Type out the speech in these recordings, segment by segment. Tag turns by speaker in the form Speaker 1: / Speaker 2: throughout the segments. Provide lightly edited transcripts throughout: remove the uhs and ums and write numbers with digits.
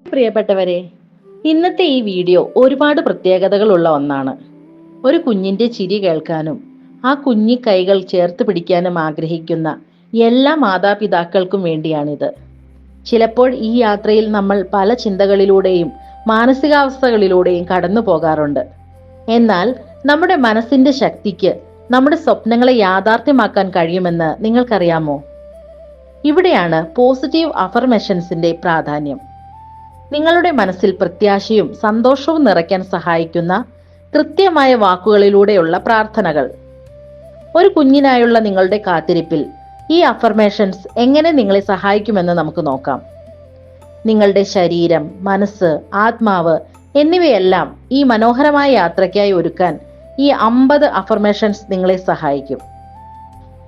Speaker 1: പ്രിയപ്പെട്ടവരെ, ഇന്നത്തെ ഈ വീഡിയോ ഒരുപാട് പ്രത്യേകതകളുള്ള ഒന്നാണ്. ഒരു കുഞ്ഞിന്റെ ചിരി കേൾക്കാനും ആ കുഞ്ഞി കൈകൾ ചേർത്ത് പിടിക്കാനും ആഗ്രഹിക്കുന്ന എല്ലാ മാതാപിതാക്കൾക്കും വേണ്ടിയാണിത്. ചിലപ്പോൾ ഈ യാത്രയിൽ നമ്മൾ പല ചിന്തകളിലൂടെയും മാനസികാവസ്ഥകളിലൂടെയും കടന്നു പോകാറുണ്ട്. എന്നാൽ നമ്മുടെ മനസ്സിന്റെ ശക്തിക്ക് നമ്മുടെ സ്വപ്നങ്ങളെ യാഥാർത്ഥ്യമാക്കാൻ കഴിയുമെന്ന് നിങ്ങൾക്കറിയാമോ? ഇവിടെയാണ് പോസിറ്റീവ് അഫർമേഷൻസിന്റെ പ്രാധാന്യം. നിങ്ങളുടെ മനസ്സിൽ പ്രത്യാശയും സന്തോഷവും നിറയ്ക്കാൻ സഹായിക്കുന്ന കൃത്യമായ വാക്കുകളിലൂടെയുള്ള പ്രാർത്ഥനകൾ. ഒരു കുഞ്ഞിനായുള്ള നിങ്ങളുടെ കാത്തിരിപ്പിൽ ഈ അഫർമേഷൻസ് എങ്ങനെ നിങ്ങളെ സഹായിക്കുമെന്ന് നമുക്ക് നോക്കാം. നിങ്ങളുടെ ശരീരം, മനസ്സ്, ആത്മാവ് എന്നിവയെല്ലാം ഈ മനോഹരമായ യാത്രയ്ക്കായി ഒരുക്കാൻ ഈ 50 അഫർമേഷൻസ് നിങ്ങളെ സഹായിക്കും.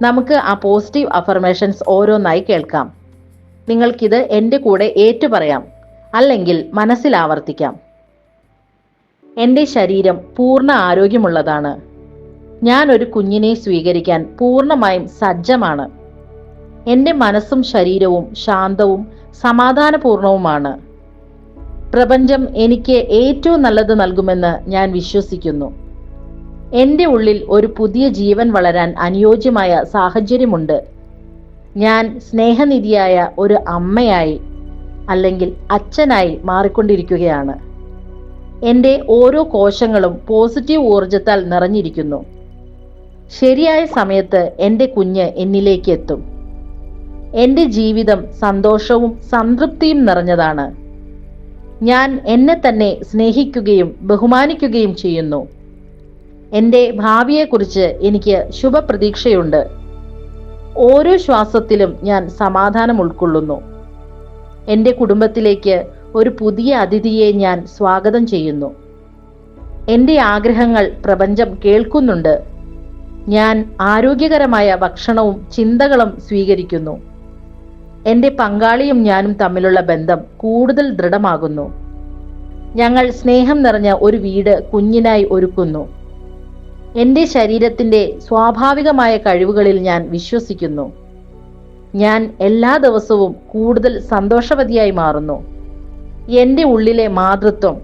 Speaker 1: നമുക്ക് ആ പോസിറ്റീവ് അഫർമേഷൻസ് ഓരോന്നായി കേൾക്കാം. നിങ്ങൾക്കിത് എൻ്റെ കൂടെ ഏറ്റുപറയാം, അല്ലെങ്കിൽ മനസ്സിൽ ആവർത്തിക്കാം. എൻ്റെ ശരീരം പൂർണ്ണ ആരോഗ്യമുള്ളതാണ്. ഞാൻ ഒരു കുഞ്ഞിനെ സ്വീകരിക്കാൻ പൂർണ്ണമായും സജ്ജമാണ്. എൻ്റെ മനസ്സും ശരീരവും ശാന്തവും സമാധാനപൂർണവുമാണ്. പ്രപഞ്ചം എനിക്ക് ഏറ്റവും നല്ലത് നൽകുമെന്ന് ഞാൻ വിശ്വസിക്കുന്നു. എൻ്റെ ഉള്ളിൽ ഒരു പുതിയ ജീവൻ വളരാൻ അനുയോജ്യമായ സാഹചര്യമുണ്ട്. ഞാൻ സ്നേഹനിധിയായ ഒരു അമ്മയായി അല്ലെങ്കിൽ അച്ഛനായി മാറിക്കൊണ്ടിരിക്കുകയാണ്. എൻ്റെ ഓരോ കോശങ്ങളും പോസിറ്റീവ് ഊർജത്താൽ നിറഞ്ഞിരിക്കുന്നു. ശരിയായ സമയത്ത് എൻ്റെ കുഞ്ഞ് എന്നിലേക്ക് എത്തും. എൻ്റെ ജീവിതം സന്തോഷവും സംതൃപ്തിയും നിറഞ്ഞതാണ്. ഞാൻ എന്നെ തന്നെ സ്നേഹിക്കുകയും ബഹുമാനിക്കുകയും ചെയ്യുന്നു. എൻ്റെ ഭാവിയെക്കുറിച്ച് എനിക്ക് ശുഭപ്രതീക്ഷയുണ്ട്. ഓരോ ശ്വാസത്തിലും ഞാൻ സമാധാനം ഉൾക്കൊള്ളുന്നു. എൻ്റെ കുടുംബത്തിലേക്ക് ഒരു പുതിയ അതിഥിയെ ഞാൻ സ്വാഗതം ചെയ്യുന്നു. എൻ്റെ ആഗ്രഹങ്ങൾ പ്രപഞ്ചം കേൾക്കുന്നുണ്ട്. ഞാൻ ആരോഗ്യകരമായ ഭക്ഷണവും ചിന്തകളും സ്വീകരിക്കുന്നു. എൻ്റെ പങ്കാളിയും ഞാനും തമ്മിലുള്ള ബന്ധം കൂടുതൽ ദൃഢമാകുന്നു. ഞങ്ങൾ സ്നേഹം നിറഞ്ഞ ഒരു വീട് കുഞ്ഞിനായി ഒരുക്കുന്നു. എൻ്റെ ശരീരത്തിൻ്റെ സ്വാഭാവികമായ കഴിവുകളിൽ ഞാൻ വിശ്വസിക്കുന്നു. ഞാൻ എല്ലാ ദിവസവും കൂടുതൽ സന്തോഷവതിയായി മാറുന്നു. എൻ്റെ ഉള്ളിലെ മാതൃത്വം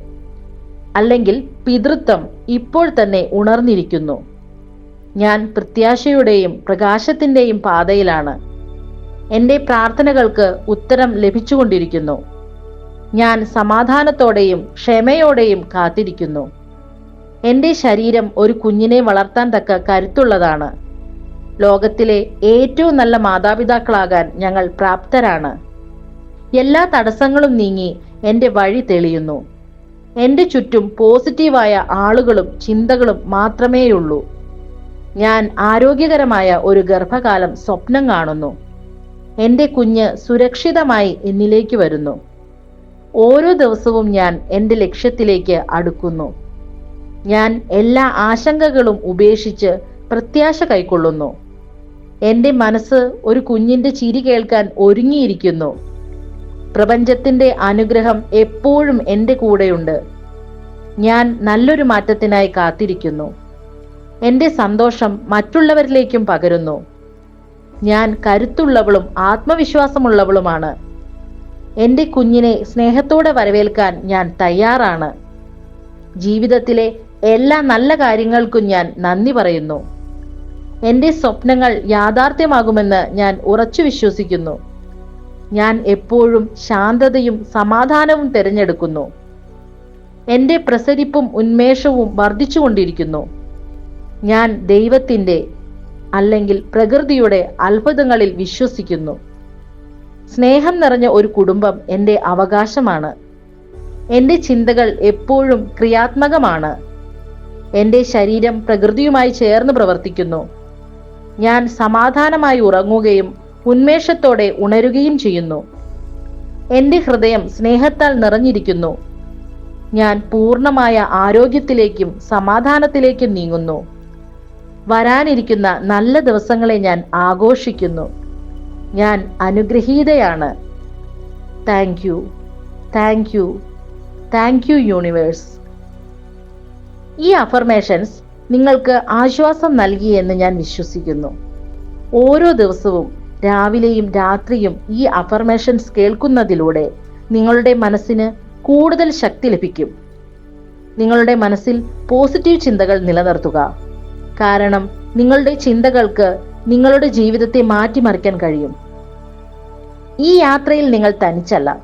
Speaker 1: അല്ലെങ്കിൽ പിതൃത്വം ഇപ്പോൾ തന്നെ ഉണർന്നിരിക്കുന്നു. ഞാൻ പ്രത്യാശയുടെയും പ്രകാശത്തിൻ്റെയും പാതയിലാണ്. എൻ്റെ പ്രാർത്ഥനകൾക്ക് ഉത്തരം ലഭിച്ചുകൊണ്ടിരിക്കുന്നു. ഞാൻ സമാധാനത്തോടെയും ക്ഷമയോടെയും കാത്തിരിക്കുന്നു. എൻ്റെ ശരീരം ഒരു കുഞ്ഞിനെ വളർത്താൻ തക്ക കരുത്തുള്ളതാണ്. ലോകത്തിലെ ഏറ്റവും നല്ല മാതാപിതാക്കളാകാൻ ഞങ്ങൾ പ്രാപ്തരാണ്. എല്ലാ തടസ്സങ്ങളും നീങ്ങി എൻ്റെ വഴി തെളിയുന്നു. എൻ്റെ ചുറ്റും പോസിറ്റീവായ ആളുകളും ചിന്തകളും മാത്രമേയുള്ളൂ. ഞാൻ ആരോഗ്യകരമായ ഒരു ഗർഭകാലം സ്വപ്നം കാണുന്നു. എൻ്റെ കുഞ്ഞ് സുരക്ഷിതമായി എന്നിലേക്ക് വരുന്നു. ഓരോ ദിവസവും ഞാൻ എൻ്റെ ലക്ഷ്യത്തിലേക്ക് അടുക്കുന്നു. ഞാൻ എല്ലാ ആശങ്കകളും ഉപേക്ഷിച്ച് പ്രത്യാശ കൈക്കൊള്ളുന്നു. എൻ്റെ മനസ്സ് ഒരു കുഞ്ഞിൻ്റെ ചിരി കേൾക്കാൻ ഒരുങ്ങിയിരിക്കുന്നു. പ്രപഞ്ചത്തിൻ്റെ അനുഗ്രഹം എപ്പോഴും എൻ്റെ കൂടെയുണ്ട്. ഞാൻ നല്ലൊരു മാറ്റത്തിനായി കാത്തിരിക്കുന്നു. എൻ്റെ സന്തോഷം മറ്റുള്ളവരിലേക്കും പകരുന്നു. ഞാൻ കരുത്തുള്ളവളും ആത്മവിശ്വാസമുള്ളവളുമാണ്. എൻ്റെ കുഞ്ഞിനെ സ്നേഹത്തോടെ വരവേൽക്കാൻ ഞാൻ തയ്യാറാണ്. ജീവിതത്തിലെ എല്ലാ നല്ല കാര്യങ്ങൾക്കും ഞാൻ നന്ദി പറയുന്നു. എൻ്റെ സ്വപ്നങ്ങൾ യാഥാർത്ഥ്യമാകുമെന്ന് ഞാൻ ഉറച്ചു വിശ്വസിക്കുന്നു. ഞാൻ എപ്പോഴും ശാന്തതയും സമാധാനവും തിരഞ്ഞെടുക്കുന്നു. എൻ്റെ പ്രസരിപ്പും ഉന്മേഷവും വർദ്ധിച്ചുകൊണ്ടിരിക്കുന്നു. ഞാൻ ദൈവത്തിൻ്റെ അല്ലെങ്കിൽ പ്രകൃതിയുടെ അത്ഭുതങ്ങളിൽ വിശ്വസിക്കുന്നു. സ്നേഹം നിറഞ്ഞ ഒരു കുടുംബം എൻ്റെ അവകാശമാണ്. എൻ്റെ ചിന്തകൾ എപ്പോഴും ക്രിയാത്മകമാണ്. എൻ്റെ ശരീരം പ്രകൃതിയുമായി ചേർന്ന് പ്രവർത്തിക്കുന്നു. ഞാൻ സമാധാനമായി ഉറങ്ങുകയും ഉന്മേഷത്തോടെ ഉണരുകയും ചെയ്യുന്നു. എൻ്റെ ഹൃദയം സ്നേഹത്താൽ നിറഞ്ഞിരിക്കുന്നു. ഞാൻ പൂർണ്ണമായ ആരോഗ്യത്തിലേക്കും സമാധാനത്തിലേക്കും നീങ്ങുന്നു. വരാനിരിക്കുന്ന നല്ല ദിവസങ്ങളെ ഞാൻ ആഘോഷിക്കുന്നു. ഞാൻ അനുഗ്രഹീതയാണ്. Thank you, thank you, thank you universe. ഈ അഫർമേഷൻസ് നിങ്ങൾക്ക് ആശ്വാസം നൽകിയെന്ന് ഞാൻ വിശ്വസിക്കുന്നു. ഓരോ ദിവസവും രാവിലെയും രാത്രിയും ഈ അഫർമേഷൻസ് കേൾക്കുന്നതിലൂടെ നിങ്ങളുടെ മനസ്സിന് കൂടുതൽ ശക്തി ലഭിക്കും. നിങ്ങളുടെ മനസ്സിൽ പോസിറ്റീവ് ചിന്തകൾ നിലനിർത്തുക. കാരണം നിങ്ങളുടെ ചിന്തകൾക്ക് നിങ്ങളുടെ ജീവിതത്തെ മാറ്റിമറിക്കാൻ കഴിയും. ഈ യാത്രയിൽ നിങ്ങൾ തനിച്ചല്ല.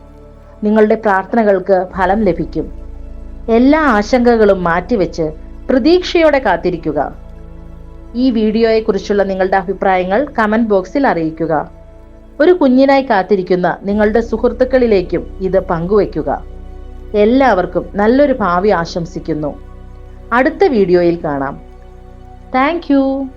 Speaker 1: നിങ്ങളുടെ പ്രാർത്ഥനകൾക്ക് ഫലം ലഭിക്കും. എല്ലാ ആശങ്കകളും മാറ്റിവെച്ച് പ്രതീക്ഷയോടെ കാത്തിരിക്കുക. ഈ വീഡിയോയെക്കുറിച്ചുള്ള നിങ്ങളുടെ അഭിപ്രായങ്ങൾ കമന്റ് ബോക്സിൽ അറിയിക്കുക. ഒരു കുഞ്ഞിനായി കാത്തിരിക്കുന്ന നിങ്ങളുടെ സുഹൃത്തുക്കളിലേക്കും ഇത് പങ്കുവയ്ക്കുക. എല്ലാവർക്കും നല്ലൊരു ഭാവി ആശംസിക്കുന്നു. അടുത്ത വീഡിയോയിൽ കാണാം. Thank you.